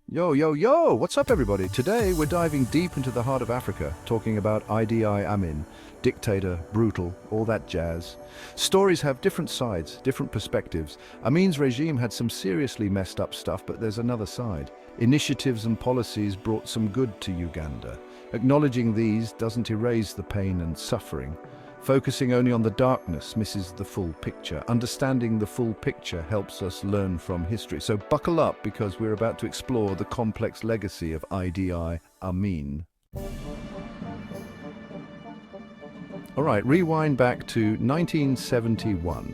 Yo, yo, yo! What's up, everybody? Today, we're diving deep into the heart of Africa, talking about Idi Amin, dictator, brutal, all that jazz. Stories have different sides, different perspectives. Amin's regime had some seriously messed up stuff, but there's another side. Initiatives and policies brought some good to Uganda. Acknowledging these doesn't erase the pain and suffering. Focusing only on the darkness misses the full picture. Understanding the full picture helps us learn from history. So buckle up because we're about to explore the complex legacy of Idi Amin. All right, rewind back to 1971.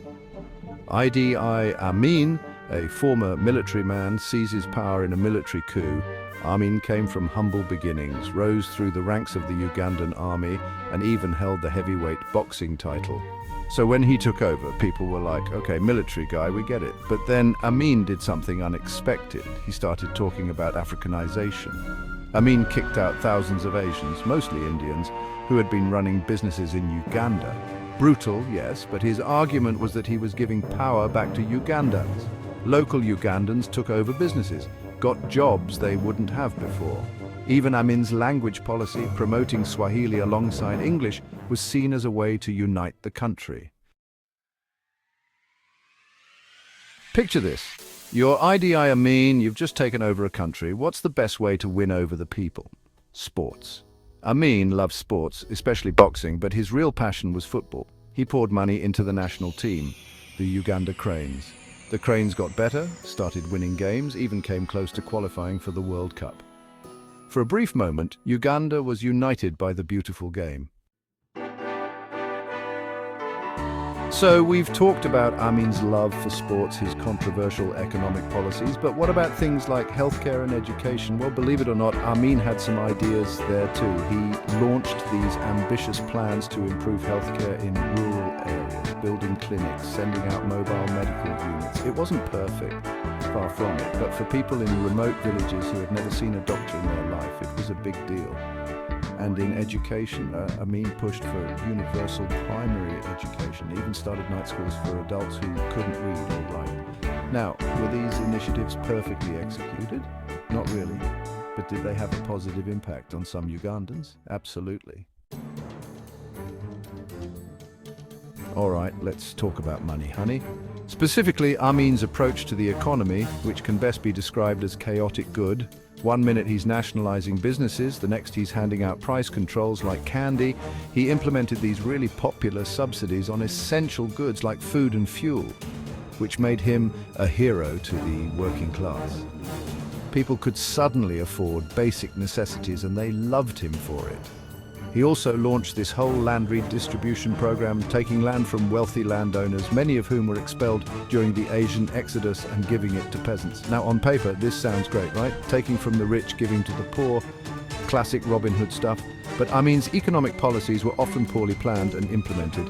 Idi Amin, a former military man, seizes power in a military coup. Amin came from humble beginnings, rose through the ranks of the Ugandan army, and even held the heavyweight boxing title. So when he took over, people were like, okay, military guy, we get it. But then Amin did something unexpected. He started talking about Africanization. Amin kicked out thousands of Asians, mostly Indians, who had been running businesses in Uganda. Brutal, yes, but his argument was that he was giving power back to Ugandans. Local Ugandans took over businesses, got jobs they wouldn't have before. Even Amin's language policy, promoting Swahili alongside English, was seen as a way to unite the country. Picture this. You're Idi Amin, you've just taken over a country. What's the best way to win over the people? Sports. Amin loved sports, especially boxing, but his real passion was football. He poured money into the national team, the Uganda Cranes. The Cranes got better, started winning games, even came close to qualifying for the World Cup. For a brief moment, Uganda was united by the beautiful game. So we've talked about Amin's love for sports, his controversial economic policies, but what about things like healthcare and education? Well, believe it or not, Amin had some ideas there too. He launched these ambitious plans to improve healthcare in rural areas, building clinics, sending out mobile medical units. It wasn't perfect, far from it, but for people in remote villages who had never seen a doctor in their life, it was a big deal. And in education, Amin pushed for universal primary education, even started night schools for adults who couldn't read or write. Now, were these initiatives perfectly executed? Not really. But did they have a positive impact on some Ugandans? Absolutely. All right, let's talk about money, honey. Specifically, Amin's approach to the economy, which can best be described as chaotic good. One minute he's nationalizing businesses, the next he's handing out price controls like candy. He implemented these really popular subsidies on essential goods like food and fuel, which made him a hero to the working class. People could suddenly afford basic necessities and they loved him for it. He also launched this whole land redistribution program, taking land from wealthy landowners, many of whom were expelled during the Asian exodus, and giving it to peasants. Now, on paper, this sounds great, right? Taking from the rich, giving to the poor, classic Robin Hood stuff. But Amin's economic policies were often poorly planned and implemented.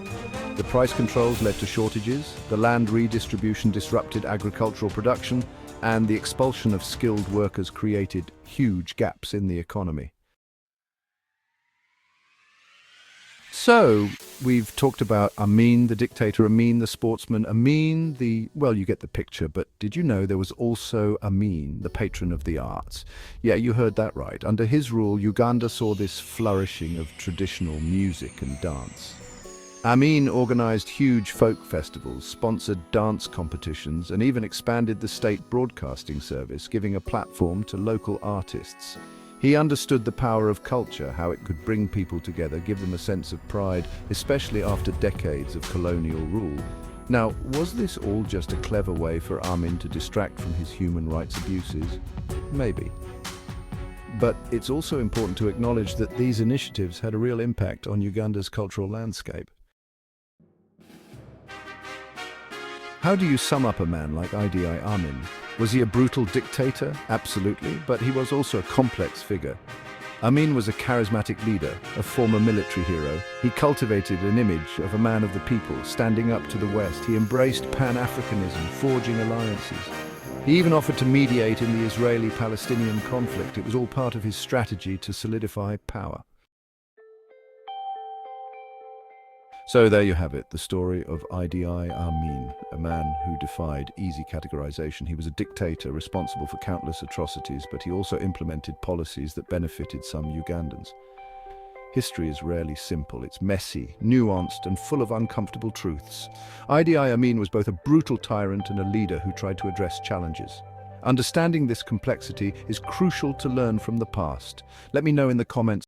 The price controls led to shortages, the land redistribution disrupted agricultural production, and the expulsion of skilled workers created huge gaps in the economy. So, we've talked about Amin, the dictator, Amin, the sportsman, Amin, well, you get the picture, but did you know there was also Amin, the patron of the arts? Yeah, you heard that right. Under his rule, Uganda saw this flourishing of traditional music and dance. Amin organized huge folk festivals, sponsored dance competitions, and even expanded the state broadcasting service, giving a platform to local artists. He understood the power of culture, how it could bring people together, give them a sense of pride, especially after decades of colonial rule. Now, was this all just a clever way for Amin to distract from his human rights abuses? Maybe. But it's also important to acknowledge that these initiatives had a real impact on Uganda's cultural landscape. How do you sum up a man like Idi Amin? Was he a brutal dictator? Absolutely, but he was also a complex figure. Amin was a charismatic leader, a former military hero. He cultivated an image of a man of the people, standing up to the West. He embraced Pan-Africanism, forging alliances. He even offered to mediate in the Israeli-Palestinian conflict. It was all part of his strategy to solidify power. So there you have it, the story of Idi Amin, a man who defied easy categorization. He was a dictator responsible for countless atrocities, but he also implemented policies that benefited some Ugandans. History is rarely simple. It's messy, nuanced, and full of uncomfortable truths. Idi Amin was both a brutal tyrant and a leader who tried to address challenges. Understanding this complexity is crucial to learn from the past. Let me know in the comments